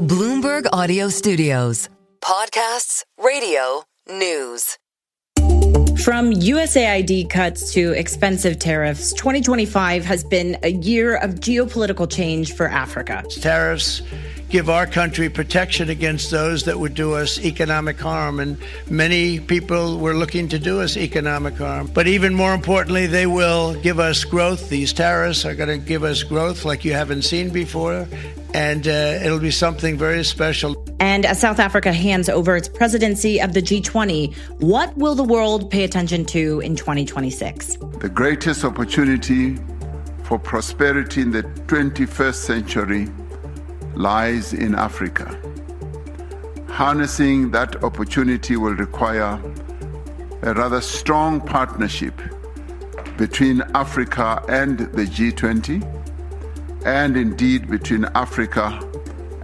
Bloomberg Audio Studios. Podcasts, radio, news. From USAID cuts to expensive tariffs, 2025 has been a year of geopolitical change for Africa. Tariffs give our country protection against those that would do us economic harm, and many people were looking to do us economic harm. But even more importantly, they will give us growth. These tariffs are going to give us growth like you haven't seen before, and it'll be something very special. And as South Africa hands over its presidency of the G20, what will the world pay attention to in 2026? The greatest opportunity for prosperity in the 21st century lies in Africa. Harnessing that opportunity will require a rather strong partnership between Africa and the G20, and indeed between Africa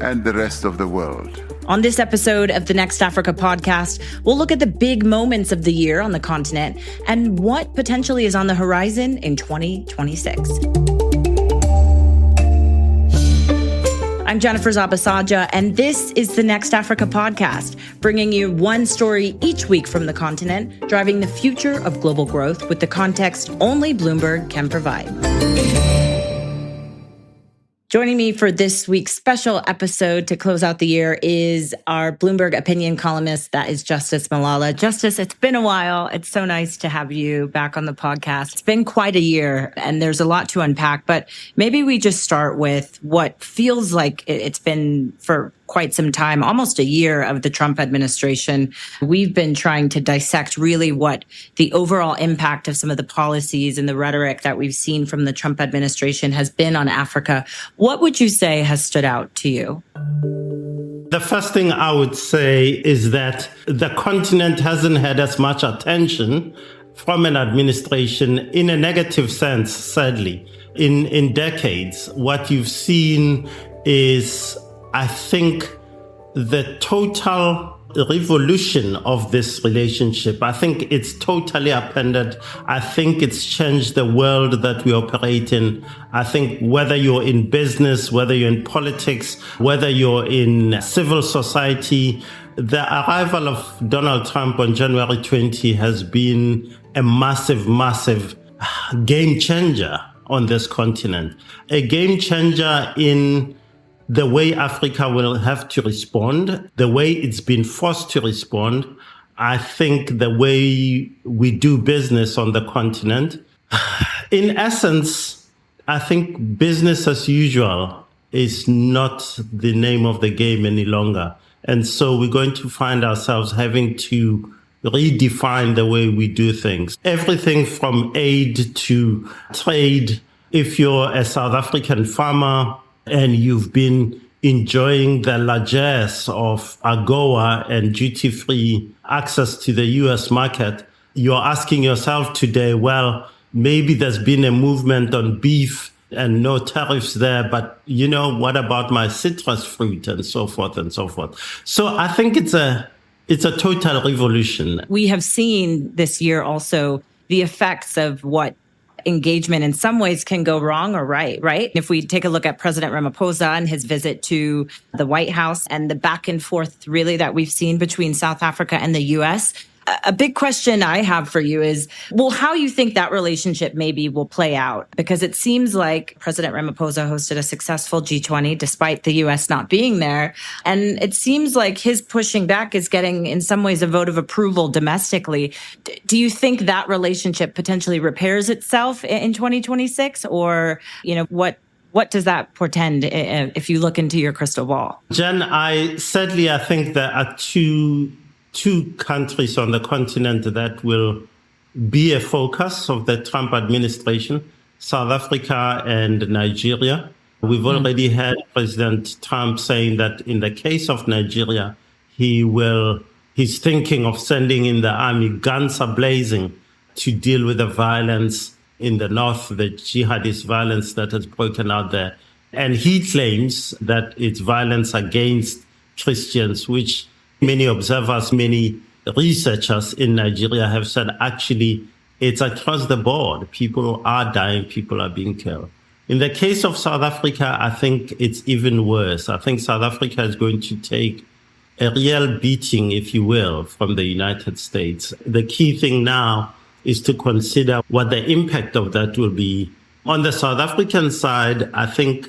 and the rest of the world. On this episode of the Next Africa podcast, we'll look at the big moments of the year on the continent and what potentially is on the horizon in 2026. I'm Jennifer Zabasajja, and this is the Next Africa podcast, bringing you one story each week from the continent, driving the future of global growth with the context only Bloomberg can provide. Joining me for this week's special episode to close out the year is our Bloomberg Opinion columnist, that is Justice Malala. Justice, it's been a while. It's so nice to have you back on the podcast. It's been quite a year, and there's a lot to unpack, but maybe we just start with what feels like it's been for quite some time, almost a year of the Trump administration. We've been trying to dissect really what the overall impact of some of the policies and the rhetoric that we've seen from the Trump administration has been on Africa. What would you say has stood out to you? The first thing I would say is that the continent hasn't had as much attention from an administration in a negative sense, sadly. In decades, what you've seen is, I think, the total revolution of this relationship. I think it's totally upended. I think it's changed the world that we operate in. I think whether you're in business, whether you're in politics, whether you're in civil society, the arrival of Donald Trump on January 20 has been a massive, massive game changer on this continent. A game changer in the way Africa will have to respond, the way it's been forced to respond. I think the way we do business on the continent. In essence, I think business as usual is not the name of the game any longer. And so we're going to find ourselves having to redefine the way we do things. Everything from aid to trade. If you're a South African farmer, and you've been enjoying the largesse of AGOA and duty-free access to the US market, you're asking yourself today, well, maybe there's been a movement on beef and no tariffs there, but what about my citrus fruit and so forth and so forth. So I think it's a total revolution. We have seen this year also the effects of what engagement in some ways can go wrong or right? If we take a look at President Ramaphosa and his visit to the White House and the back and forth really that we've seen between South Africa and the US, a big question I have for you is, well, how you think that relationship maybe will play out? Because it seems like President Ramaphosa hosted a successful G20 despite the US not being there. And it seems like his pushing back is getting, in some ways, a vote of approval domestically. Do you think that relationship potentially repairs itself in 2026? Or, what does that portend if you look into your crystal ball? Jen, I think there are two countries on the continent that will be a focus of the Trump administration, South Africa and Nigeria. We've already had President Trump saying that in the case of Nigeria, he's thinking of sending in the army guns a-blazing to deal with the violence in the north, the jihadist violence that has broken out there. And he claims that it's violence against Christians, which many observers, many researchers in Nigeria have said, actually, it's across the board. People are dying, people are being killed. In the case of South Africa, I think it's even worse. I think South Africa is going to take a real beating, if you will, from the United States. The key thing now is to consider what the impact of that will be. On the South African side, I think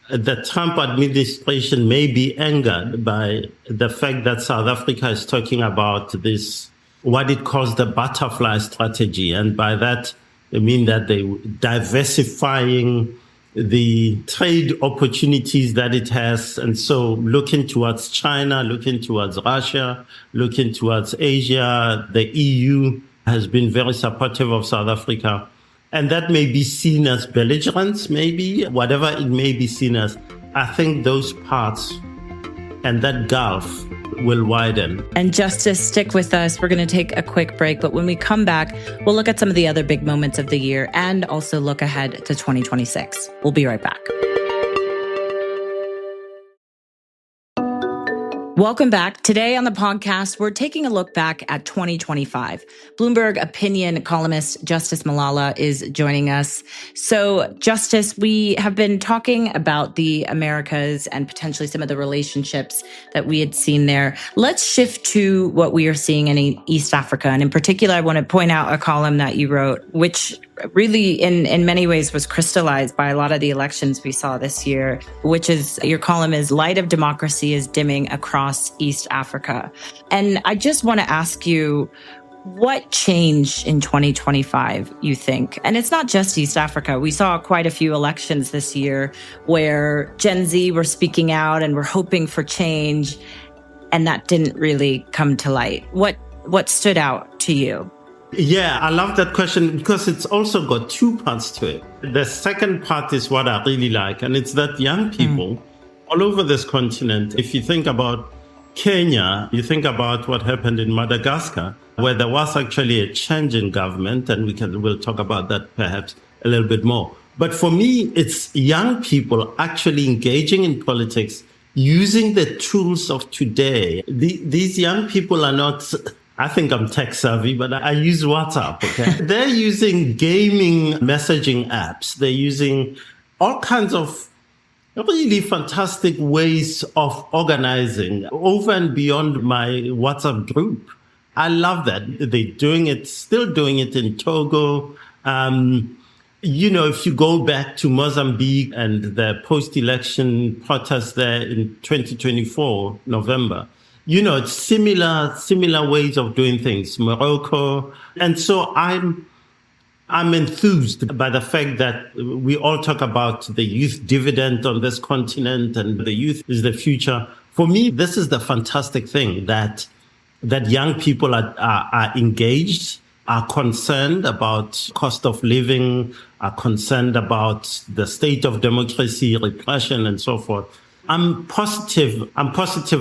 the Trump administration may be angered by the fact that South Africa is talking about this, what it calls the butterfly strategy. And by that, I mean that they diversifying the trade opportunities that it has. And so looking towards China, looking towards Russia, looking towards Asia, the EU has been very supportive of South Africa. And that may be seen as belligerence, maybe, whatever it may be seen as. I think those parts and that gulf will widen. And Justice, stick with us. We're going to take a quick break. But when we come back, we'll look at some of the other big moments of the year and also look ahead to 2026. We'll be right back. Welcome back. Today on the podcast, we're taking a look back at 2025. Bloomberg Opinion columnist Justice Malala is joining us. So, Justice, we have been talking about the Americas and potentially some of the relationships that we had seen there. Let's shift to what we are seeing in East Africa. And in particular, I want to point out a column that you wrote, which really in many ways was crystallized by a lot of the elections we saw this year, which is, your column is Light of Democracy is Dimming Across East Africa. And I just want to ask you, what changed in 2025, you think? And it's not just East Africa. We saw quite a few elections this year where Gen Z were speaking out and were hoping for change, and that didn't really come to light. What stood out to you? Yeah, I love that question because it's also got two parts to it. The second part is what I really like, and it's that young people all over this continent, if you think about Kenya, you think about what happened in Madagascar, where there was actually a change in government, and we'll talk about that perhaps a little bit more. But for me, it's young people actually engaging in politics, using the tools of today. These young people are not... I think I'm tech savvy, but I use WhatsApp, okay? They're using gaming messaging apps. They're using all kinds of really fantastic ways of organizing over and beyond my WhatsApp group. I love that. They're doing it, still doing it in Togo. If you go back to Mozambique and the post-election protests there in 2024, November, it's similar ways of doing things, Morocco. And so I'm enthused by the fact that we all talk about the youth dividend on this continent and the youth is the future. For me, this is the fantastic thing that young people are engaged, are concerned about cost of living, are concerned about the state of democracy, repression, and so forth. I'm positive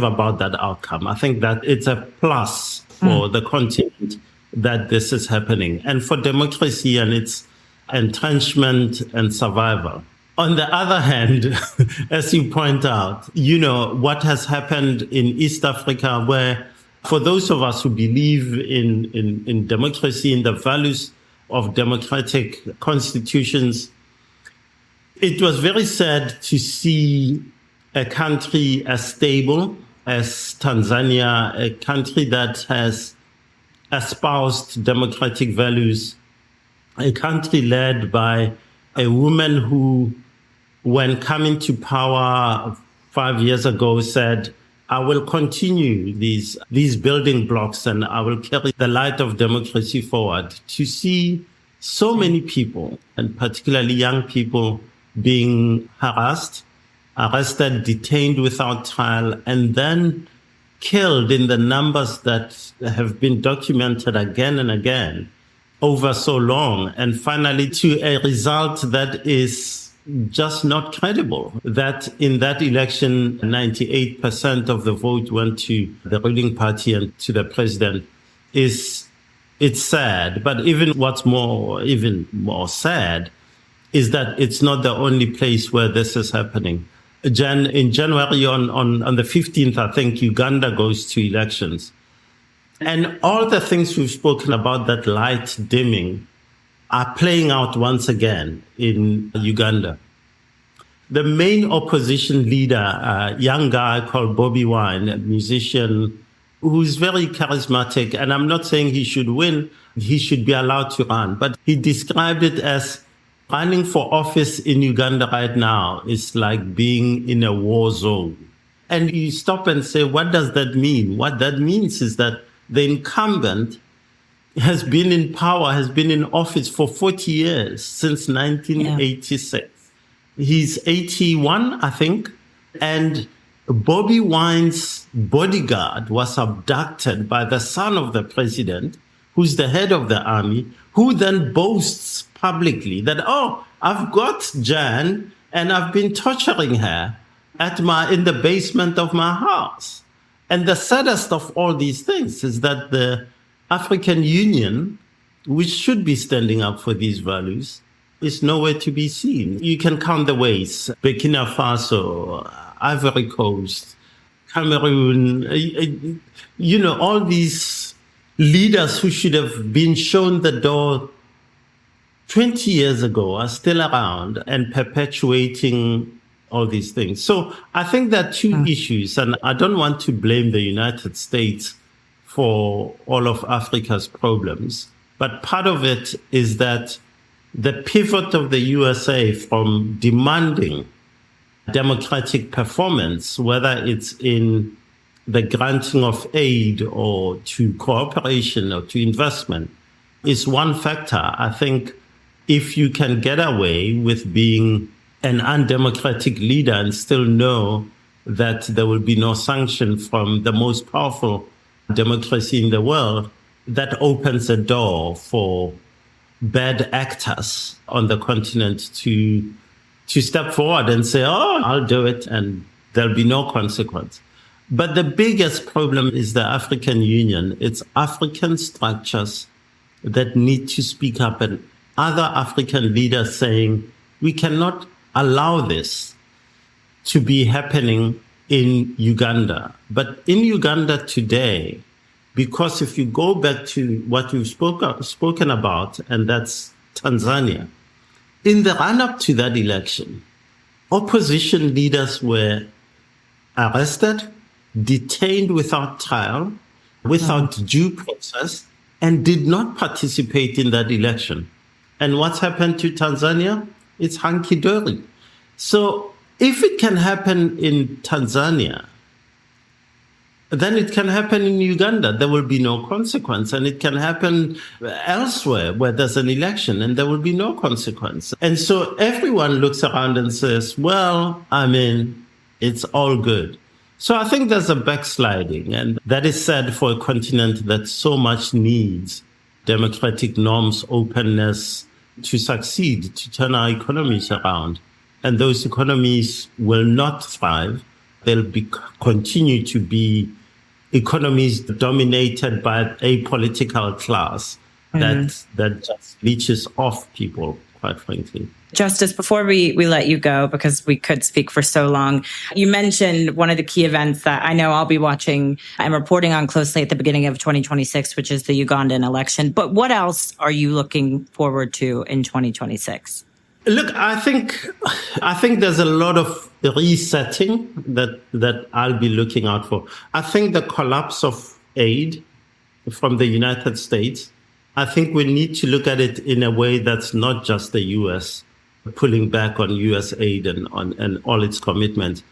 about that outcome. I think that it's a plus for the continent that this is happening and for democracy and its entrenchment and survival. On the other hand, as you point out, what has happened in East Africa, where for those of us who believe in democracy, in the values of democratic constitutions, it was very sad to see a country as stable as Tanzania, a country that has espoused democratic values, a country led by a woman who, when coming to power 5 years ago, said, I will continue these building blocks and I will carry the light of democracy forward. To see so many people, and particularly young people, being harassed, arrested, detained without trial, and then killed in the numbers that have been documented again and again over so long, and finally to a result that is just not credible. That in that election, 98% of the vote went to the ruling party and to the president. It's sad. But even more sad is that it's not the only place where this is happening. In January, on the 15th, I think Uganda goes to elections. And all the things we've spoken about, that light dimming, are playing out once again in Uganda. The main opposition leader, a young guy called Bobi Wine, a musician who's very charismatic, and I'm not saying he should win, he should be allowed to run, but he described it as running for office in Uganda right now is like being in a war zone. And you stop and say, what does that mean? What that means is that the incumbent has been in power, has been in office for 40 years, since 1986. Yeah. He's 81, I think. And Bobi Wine's bodyguard was abducted by the son of the president, who's the head of the army, who then boasts publicly that, oh, I've got Jan and I've been torturing her in the basement of my house. And the saddest of all these things is that the African Union, which should be standing up for these values, is nowhere to be seen. You can count the ways. Burkina Faso, Ivory Coast, Cameroon, all these leaders who should have been shown the door 20 years ago are still around and perpetuating all these things. So I think there are two issues, and I don't want to blame the United States for all of Africa's problems, but part of it is that the pivot of the USA from demanding democratic performance, whether it's in the granting of aid or to cooperation or to investment, is one factor. I think if you can get away with being an undemocratic leader and still know that there will be no sanction from the most powerful democracy in the world, that opens a door for bad actors on the continent to step forward and say, oh, I'll do it, and there'll be no consequence. But the biggest problem is the African Union. It's African structures that need to speak up, and other African leaders saying, we cannot allow this to be happening in Uganda. But in Uganda today, because if you go back to what you've spoken about, and that's Tanzania, in the run-up to that election, opposition leaders were arrested, detained without trial, without due process, and did not participate in that election. And what's happened to Tanzania? It's hunky-dory. So if it can happen in Tanzania, then it can happen in Uganda. There will be no consequence. And it can happen elsewhere where there's an election and there will be no consequence. And so everyone looks around and says, well, it's all good. So I think there's a backsliding, and that is sad for a continent that so much needs democratic norms, openness to succeed, to turn our economies around. And those economies will not thrive. They'll continue to be economies dominated by a political class that just leeches off people, quite frankly. Justice, before we let you go, because we could speak for so long, you mentioned one of the key events that I know I'll be watching and reporting on closely at the beginning of 2026, which is the Ugandan election. But what else are you looking forward to in 2026? Look, I think there's a lot of resetting that I'll be looking out for. I think the collapse of aid from the United States, I think we need to look at it in a way that's not just the U.S. pulling back on U.S. aid and all its commitments,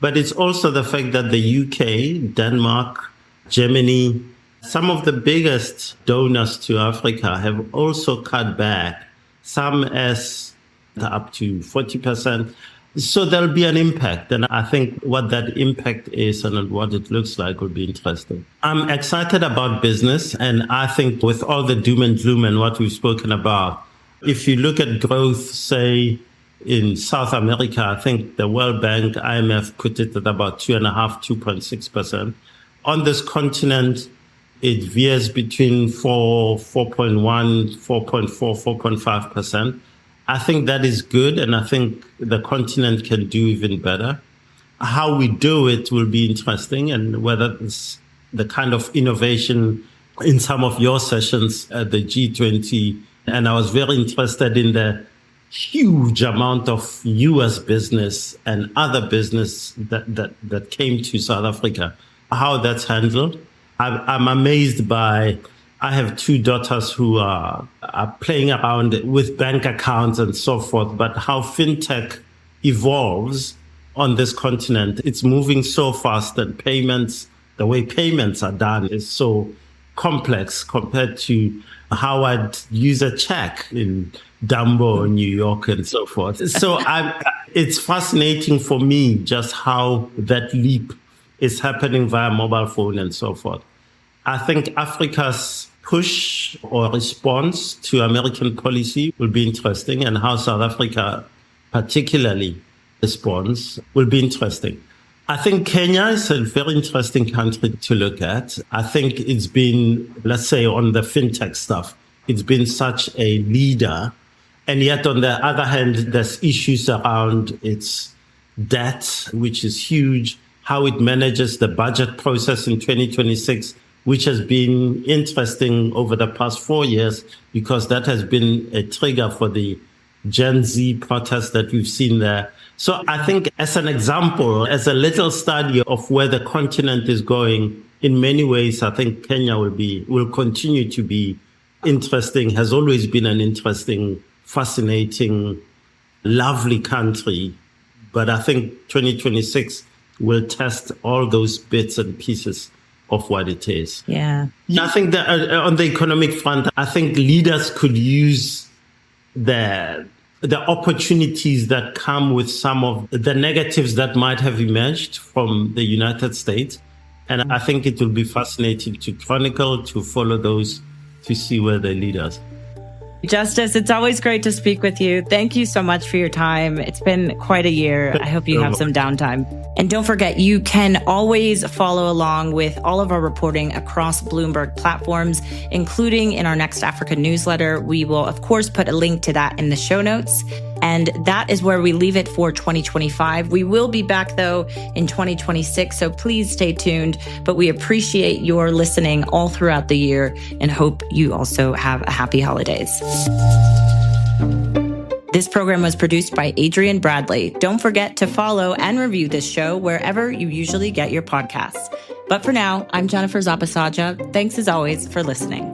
but it's also the fact that the U.K., Denmark, Germany, some of the biggest donors to Africa have also cut back, some as up to 40%. So there'll be an impact. And I think what that impact is and what it looks like will be interesting. I'm excited about business. And I think with all the doom and gloom and what we've spoken about, if you look at growth, say, in South America, I think the World Bank, IMF put it at about 2.5%, 2.6%. On this continent, it veers between 4.1, 4.4, 4.5%. I think that is good, and I think the continent can do even better. How we do it will be interesting, and whether it's the kind of innovation in some of your sessions at the G20 And I was very interested in the huge amount of US business and other business that came to South Africa, how that's handled. I'm amazed by, I have two daughters who are playing around with bank accounts and so forth, but how fintech evolves on this continent, it's moving so fast, and payments, the way payments are done is so complex compared to how I'd use a check in Dumbo, New York, and so forth. So it's fascinating for me just how that leap is happening via mobile phone and so forth. I think Africa's push or response to American policy will be interesting, and how South Africa particularly responds will be interesting. I think Kenya is a very interesting country to look at. I think it's been, let's say, on the fintech stuff, it's been such a leader. And yet, on the other hand, there's issues around its debt, which is huge, how it manages the budget process in 2026, which has been interesting over the past 4 years, because that has been a trigger for the Gen Z protests that we've seen there. So I think, as an example, as a little study of where the continent is going, in many ways, I think Kenya will continue to be interesting, has always been an interesting, fascinating, lovely country. But I think 2026 will test all those bits and pieces of what it is. Yeah. I think that on the economic front, I think leaders could use the opportunities that come with some of the negatives that might have emerged from the United States. And I think it will be fascinating to chronicle, to follow those, to see where they lead us. Justice, it's always great to speak with you. Thank you so much for your time. It's been quite a year. I hope you have some downtime. And don't forget, you can always follow along with all of our reporting across Bloomberg platforms, including in our next Africa newsletter. We will, of course, put a link to that in the show notes. And that is where we leave it for 2025. We will be back, though, in 2026, so please stay tuned. But we appreciate your listening all throughout the year and hope you also have a happy holidays. This program was produced by Adrian Bradley. Don't forget to follow and review this show wherever you usually get your podcasts. But for now, I'm Jennifer Zabasajja. Thanks as always for listening.